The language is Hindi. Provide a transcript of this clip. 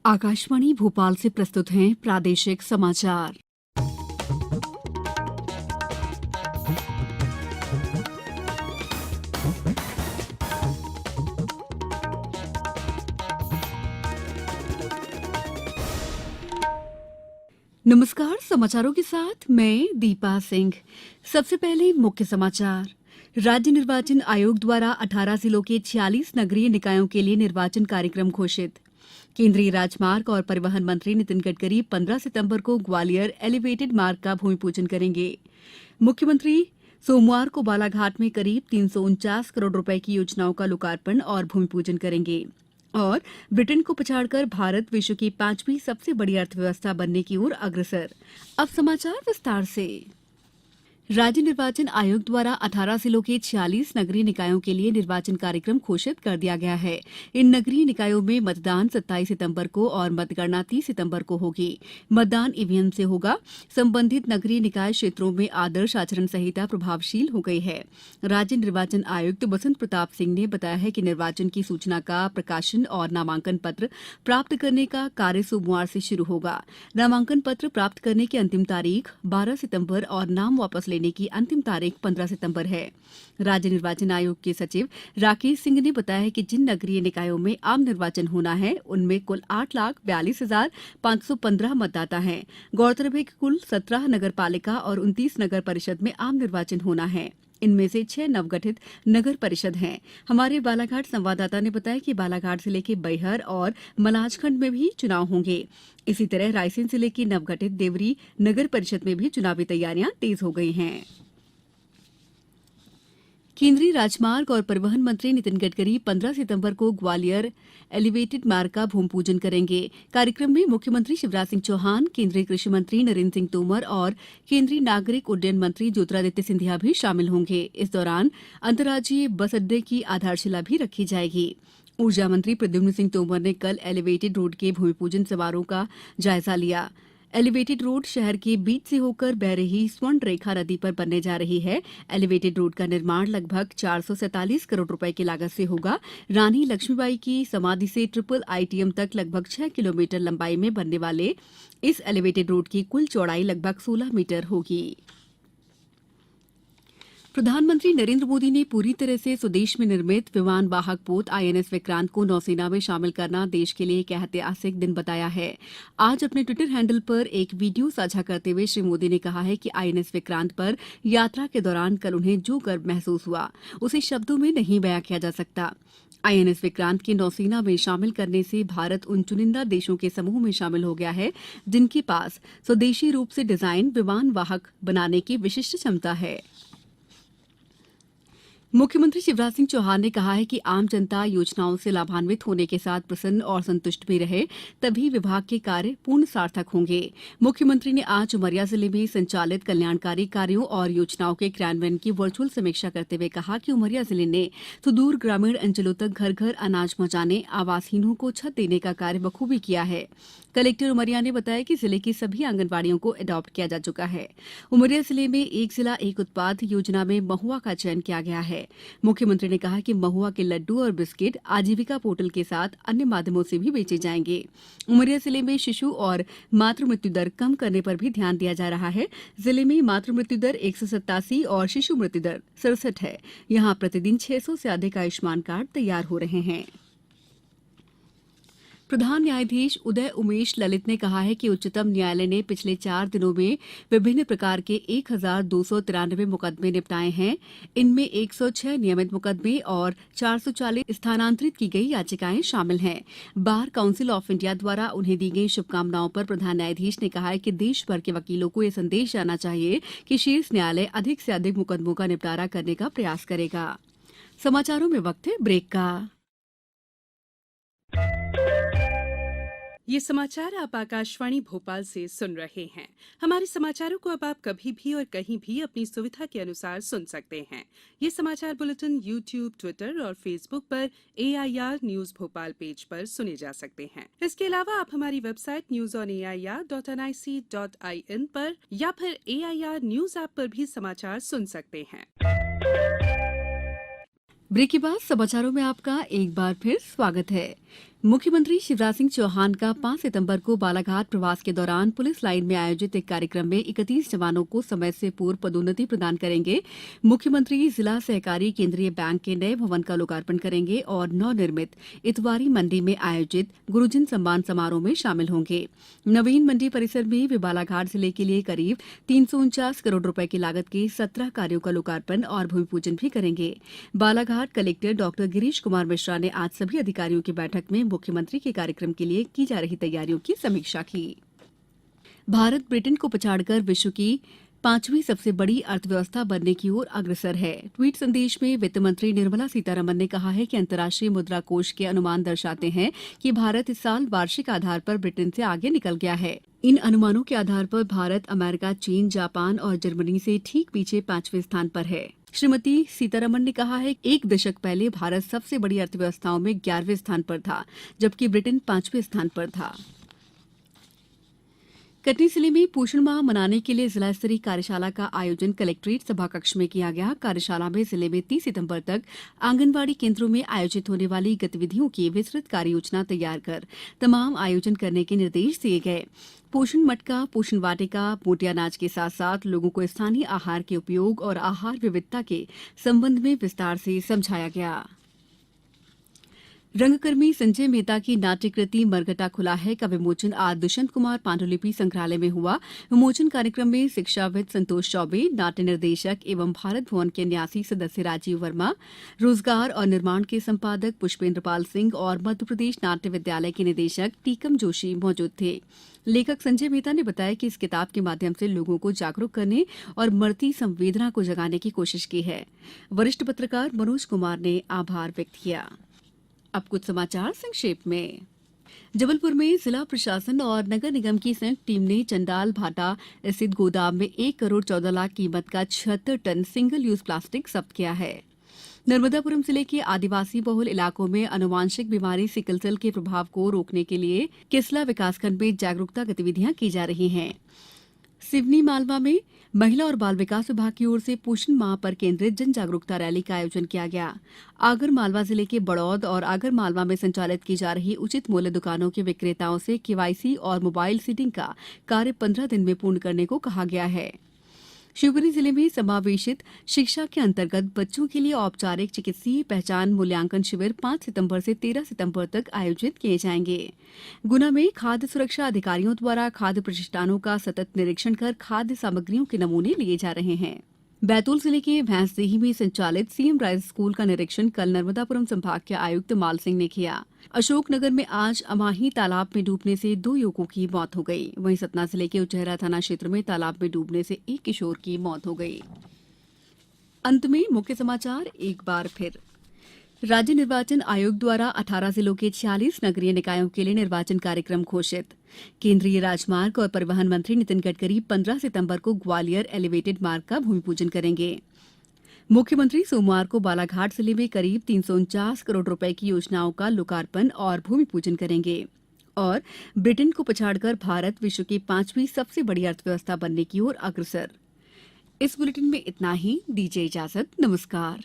आकाशवाणी भोपाल से प्रस्तुत हैं प्रादेशिक समाचार। नमस्कार, समाचारों के साथ मैं दीपा सिंह। सबसे पहले मुख्य समाचार। राज्य निर्वाचन आयोग द्वारा 18 जिलों के 46 नगरीय निकायों के लिए निर्वाचन कार्यक्रम घोषित। केंद्रीय राजमार्ग और परिवहन मंत्री नितिन गडकरी 15 सितंबर को ग्वालियर एलिवेटेड मार्ग का भूमि पूजन करेंगे। मुख्यमंत्री सोमवार को बालाघाट में करीब 349 करोड़ रुपए की योजनाओं का लोकार्पण और भूमि पूजन करेंगे। और ब्रिटेन को पछाड़कर भारत विश्व की 5वीं सबसे बड़ी अर्थव्यवस्था बनने की ओर अग्रसर। अब समाचार विस्तार से। राज्य निर्वाचन आयोग द्वारा 18 जिलों के 46 नगरीय निकायों के लिए निर्वाचन कार्यक्रम घोषित कर दिया गया है। इन नगरीय निकायों में मतदान 27 सितंबर को और मतगणना 30 सितंबर को होगी। मतदान ईवीएम से होगा। संबंधित नगरीय निकाय क्षेत्रों में आदर्श आचरण संहिता प्रभावशील हो गई है। राज्य निर्वाचन आयुक्त बसंत प्रताप सिंह ने बताया है कि निर्वाचन की सूचना का प्रकाशन और नामांकन पत्र प्राप्त करने का कार्य सोमवार से शुरू होगा। नामांकन पत्र प्राप्त करने की अंतिम तारीख 12 सितंबर और नाम वापस लेने की अंतिम तारीख 15 सितंबर है। राज्य निर्वाचन आयोग के सचिव राकेश सिंह ने बताया है कि जिन नगरीय निकायों में आम निर्वाचन होना है उनमें कुल 8,42,515 मतदाता हैं। गौरतलब है कि कुल 17 नगर पालिका और 29 नगर परिषद में आम निर्वाचन होना है। इनमें से 6 नवगठित नगर परिषद हैं। हमारे बालाघाट संवाददाता ने बताया कि बालाघाट जिले के बैहर और मलाजखंड में भी चुनाव होंगे। इसी तरह रायसेन जिले की नवगठित देवरी नगर परिषद में भी चुनावी तैयारियां तेज हो गई हैं। केंद्रीय राजमार्ग और परिवहन मंत्री नितिन गडकरी 15 सितंबर को ग्वालियर एलिवेटेड मार्ग का भूमि पूजन करेंगे। कार्यक्रम में मुख्यमंत्री शिवराज सिंह चौहान, केंद्रीय कृषि मंत्री नरेंद्र सिंह तोमर और केंद्रीय नागरिक उड्डयन मंत्री ज्योतिरादित्य सिंधिया भी शामिल होंगे। इस दौरान अंतर्राज्यीय बस अड्डे की आधारशिला भी रखी जाएगी। ऊर्जा मंत्री प्रद्युम्न सिंह तोमर ने कल एलिवेटेड रोड के भूमि पूजन समारोह का जायजा लिया। एलिवेटेड रोड शहर के बीच से होकर बह रही स्वर्ण रेखा नदी पर बनने जा रही है। एलिवेटेड रोड का निर्माण लगभग 447 करोड़ रुपए की लागत से होगा। रानी लक्ष्मीबाई की समाधि से ट्रिपल आईटीएम तक लगभग 6 किलोमीटर लंबाई में बनने वाले इस एलिवेटेड रोड की कुल चौड़ाई लगभग 16 मीटर होगी। प्रधानमंत्री नरेंद्र मोदी ने पूरी तरह से स्वदेश में निर्मित विमान वाहक पोत आईएनएस विक्रांत को नौसेना में शामिल करना देश के लिए एक ऐतिहासिक दिन बताया है। आज अपने ट्विटर हैंडल पर एक वीडियो साझा करते हुए श्री मोदी ने कहा है कि आईएनएस विक्रांत पर यात्रा के दौरान कल उन्हें जो गर्व महसूस हुआ उसे शब्दों में नहीं बयां किया जा सकता। आईएनएस विक्रांत के नौसेना में शामिल करने से भारत उन चुनिंदा देशों के समूह में शामिल हो गया है जिनके पास स्वदेशी रूप से डिजाइन विमान वाहक बनाने की विशिष्ट क्षमता है। मुख्यमंत्री शिवराज सिंह चौहान ने कहा है कि आम जनता योजनाओं से लाभान्वित होने के साथ प्रसन्न और संतुष्ट भी रहे, तभी विभाग के कार्य पूर्ण सार्थक होंगे। मुख्यमंत्री ने आज उमरिया जिले में संचालित कल्याणकारी कार्यों और योजनाओं के क्रियान्वयन की वर्चुअल समीक्षा करते हुए कहा कि उमरिया जिले ने सुदूर ग्रामीण अंचलों तक घर घर अनाज पहुंचाने, आवासहीनों को छत देने का कार्य बखूबी किया है। कलेक्टर उमरिया ने बताया कि जिले की सभी आंगनबाड़ियों को एडॉप्ट किया जा चुका है। उमरिया जिले में एक जिला एक उत्पाद योजना में महुआ का चयन किया गया है। मुख्यमंत्री ने कहा कि महुआ के लड्डू और बिस्किट आजीविका पोर्टल के साथ अन्य माध्यमों से भी बेचे जाएंगे। उमरिया जिले में शिशु और मातृ मृत्यु दर कम करने पर भी ध्यान दिया जा रहा है। जिले में मातृ मृत्यु दर 187 और शिशु मृत्यु दर 67 है। यहां प्रतिदिन 600 से अधिक आयुष्मान कार्ड तैयार हो रहे हैं। प्रधान न्यायाधीश उदय उमेश ललित ने कहा है कि उच्चतम न्यायालय ने पिछले 4 दिनों में विभिन्न प्रकार के 1293 मुकदमे निपटाए हैं। इनमें 106 नियमित मुकदमे और 440 स्थानांतरित की गई याचिकाएं शामिल हैं। बार काउंसिल ऑफ इंडिया द्वारा उन्हें दी गई शुभकामनाओं पर प्रधान न्यायाधीश ने कहा है कि देश भर के वकीलों को यह संदेश जाना चाहिए कि शीर्ष न्यायालय अधिक से अधिक मुकदमों का निपटारा करने का प्रयास करेगा। समाचारों में वक्त है ब्रेक का। ये समाचार आप आकाशवाणी भोपाल से सुन रहे हैं। हमारे समाचारों को अब आप कभी भी और कहीं भी अपनी सुविधा के अनुसार सुन सकते हैं। ये समाचार बुलेटिन YouTube, ट्विटर और फेसबुक पर AIR न्यूज भोपाल पेज पर सुने जा सकते हैं। इसके अलावा आप हमारी वेबसाइट newsonair.nic.in पर या फिर AIR न्यूज ऐप पर भी समाचार सुन सकते हैं। ब्रेक के बाद समाचारों में आपका एक बार फिर स्वागत है। मुख्यमंत्री शिवराज सिंह चौहान का 5 सितंबर को बालाघाट प्रवास के दौरान पुलिस लाइन में आयोजित एक कार्यक्रम में 31 जवानों को समय से पूर्व पदोन्नति प्रदान करेंगे। मुख्यमंत्री जिला सहकारी केंद्रीय बैंक के नए भवन का लोकार्पण करेंगे और नवनिर्मित इतवारी मंडी में आयोजित गुरुजन सम्मान समारोह में शामिल होंगे। नवीन मंडी परिसर में वे बालाघाट जिले के लिए करीब 349 करोड़ रुपए की लागत के 17 कार्यों का लोकार्पण और भूमि पूजन भी करेंगे। बालाघाट कलेक्टर डॉ गिरीश कुमार मिश्रा ने आज सभी अधिकारियों की बैठक में मुख्यमंत्री के कार्यक्रम के लिए की जा रही तैयारियों की समीक्षा की। भारत ब्रिटेन को पछाड़कर विश्व की 5वीं सबसे बड़ी अर्थव्यवस्था बनने की ओर अग्रसर है। ट्वीट संदेश में वित्त मंत्री निर्मला सीतारमण ने कहा है कि अंतर्राष्ट्रीय मुद्रा कोष के अनुमान दर्शाते हैं कि भारत इस साल वार्षिक आधार पर ब्रिटेन से आगे निकल गया है। इन अनुमानों के आधार पर भारत अमेरिका, चीन, जापान और जर्मनी से ठीक पीछे 5वें स्थान पर है। श्रीमती सीतारमण ने कहा है कि एक दशक पहले भारत सबसे बड़ी अर्थव्यवस्थाओं में 11वें स्थान पर था, जबकि ब्रिटेन 5वें स्थान पर था। कटनी जिले में पोषण माह मनाने के लिए जिला स्तरीय कार्यशाला का आयोजन कलेक्ट्रेट सभाकक्ष में किया गया। कार्यशाला में जिले में 30 सितंबर तक आंगनबाड़ी केंद्रों में आयोजित होने वाली गतिविधियों की विस्तृत कार्ययोजना तैयार कर तमाम आयोजन करने के निर्देश दिए गए। पोषण मटका, पोषण वाटिका, मोटे अनाज के साथ साथ लोगों को स्थानीय आहार के उपयोग और आहार विविधता के संबंध में विस्तार से समझाया गया। रंगकर्मी संजय मेहता की नाट्यकृति मरघटा खुला है का विमोचन आज दुष्यंत कुमार पांडुलिपि संग्रहालय में हुआ। विमोचन कार्यक्रम में शिक्षाविद संतोष चौबे, नाट्य निर्देशक एवं भारत भवन के न्यासी सदस्य राजीव वर्मा, रोजगार और निर्माण के संपादक पुष्पेंद्र पाल सिंह और मध्यप्रदेश नाट्य विद्यालय के निदेशक टीकम जोशी मौजूद थे। लेखक संजय मेहता ने बताया कि इस किताब के माध्यम से लोगों को जागरूक करने और मरती संवेदना को जगाने की कोशिश की है। वरिष्ठ पत्रकार मनोज कुमार ने आभार व्यक्त किया। अब कुछ समाचार संक्षेप में। जबलपुर में जिला प्रशासन और नगर निगम की संयुक्त टीम ने चंडाल भाटा स्थित गोदाम में 1 करोड़ 14 लाख कीमत का 76 टन सिंगल यूज प्लास्टिक जब्त किया है। नर्मदापुरम जिले के आदिवासी बहुल इलाकों में अनुवांशिक बीमारी सिकल सेल के प्रभाव को रोकने के लिए किसला विकासखंड में जागरूकता गतिविधियां की जा रही हैं। सिवनी मालवा में महिला और बाल विकास विभाग की ओर से पोषण माह पर केंद्रित जन जागरूकता रैली का आयोजन किया गया। आगर मालवा जिले के बड़ौद और आगर मालवा में संचालित की जा रही उचित मूल्य दुकानों के विक्रेताओं से केवाईसी और मोबाइल सीडिंग का कार्य 15 दिन में पूर्ण करने को कहा गया है। शिवपुरी जिले में समावेशित शिक्षा के अंतर्गत बच्चों के लिए औपचारिक चिकित्सीय पहचान मूल्यांकन शिविर 5 सितंबर से 13 सितंबर तक आयोजित किए जाएंगे। गुना में खाद्य सुरक्षा अधिकारियों द्वारा खाद्य प्रतिष्ठानों का सतत निरीक्षण कर खाद्य सामग्रियों के नमूने लिए जा रहे हैं। बैतूल जिले के भैंसदेही में संचालित सीएम राइस स्कूल का निरीक्षण कल नर्मदापुरम संभाग के आयुक्त माल सिंह ने किया। अशोकनगर में आज अमाही तालाब में डूबने से 2 युवकों की मौत हो गई। वहीं सतना जिले के उचेहरा थाना क्षेत्र में तालाब में डूबने से एक किशोर की मौत हो गई। अंत में मुख्य समाचार एक बार फिर। राज्य निर्वाचन आयोग द्वारा 18 जिलों के 46 नगरीय निकायों के लिए निर्वाचन कार्यक्रम घोषित। केंद्रीय राजमार्ग और परिवहन मंत्री नितिन गडकरी 15 सितंबर को ग्वालियर एलिवेटेड मार्ग का भूमि पूजन करेंगे। मुख्यमंत्री सोमवार को बालाघाट जिले में करीब 349 करोड़ रुपए की योजनाओं का लोकार्पण और भूमि पूजन करेंगे। और ब्रिटेन को पछाड़कर भारत विश्व की 5वीं सबसे बड़ी अर्थव्यवस्था बनने की ओर अग्रसर। इस बुलेटिन में इतना ही। दीजिए इजाजत। नमस्कार।